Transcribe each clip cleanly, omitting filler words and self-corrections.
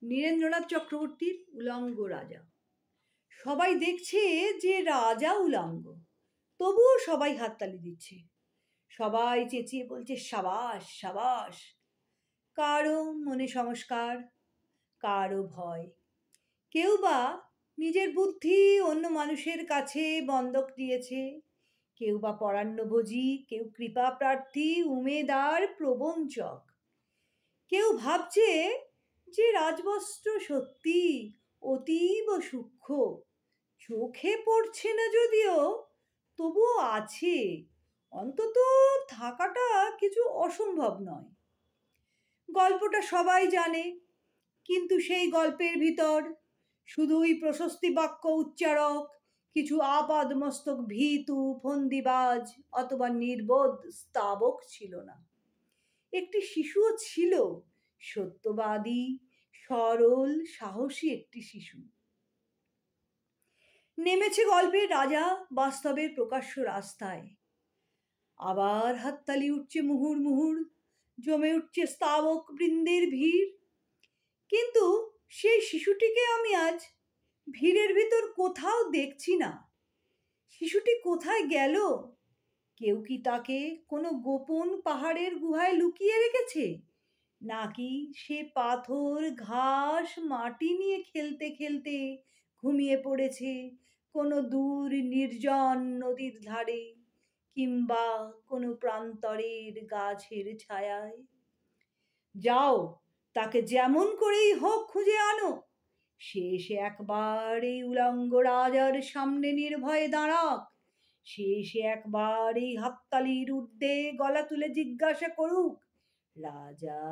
নীরেন্দ্রনাথ চক্রবর্তীর উলঙ্গ রাজা। সবাই দেখছে যে রাজা উলঙ্গ, তবুও সবাই হাততালি দিচ্ছে, সবাই চেঁচিয়ে বলছে সাবাস সাবাস। কারো মনে সংস্কার, কারো ভয়, কেউ বা নিজের বুদ্ধি অন্য মানুষের কাছে বন্ধক দিয়েছে, কেউ বা পরান্নভোজী, কেউ কৃপা প্রার্থী, উমেদার, প্রবঞ্চক। কেউ ভাবছে যে রাজবস্ত্র সত্যি অতীব সূক্ষ্ম, চোখে পড়ছে না যদিও, তবুও আছে, অন্তত থাকাটা কিছু অসম্ভব নয়। গল্পটা সবাই জানে, কিন্তু সেই গল্পের ভিতর শুধুই প্রশস্তি বাক্য উচ্চারক কিছু আপাদমস্তক ভীতু ফন্দিবাজ অথবা নির্বোধ স্তাবক ছিল না। একটি শিশুও ছিল, সত্যবাদী, সরল, সাহসী একটি শিশু। নেমেছে গল্পের রাজা বাস্তবের প্রকাশ্য রাস্তায়। আবার হাততালি উঠছে মুহুর মুহুর, জমে উঠছে স্তাবক বৃন্দের ভিড়। কিন্তু সেই শিশুটিকে আমি আজ ভিড়ের ভিতর কোথাও দেখছি না। শিশুটি কোথায় গেল? কেউ কি তাকে কোনো গোপন পাহাড়ের গুহায় লুকিয়ে রেখেছে, নাকি সে পাথর ঘাস মাটি নিয়ে খেলতে খেলতে ঘুমিয়ে পড়েছে কোনো দূর নির্জন নদীর ধারে, কিংবা কোনো প্রান্তরের গাছের ছায়ায়? যাও, তাকে যেমন করেই হোক খুঁজে আনো, সে এসে একবার এই উলঙ্গ রাজার সামনে নির্ভয়ে দাঁড়াক, সে এসে একবার এই হাততালির ঊর্ধ্বে গলা তুলে জিজ্ঞাসা করুক, রাজা,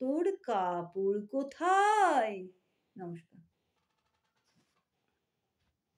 তোর কাপড় কোথায়? নমস্কার।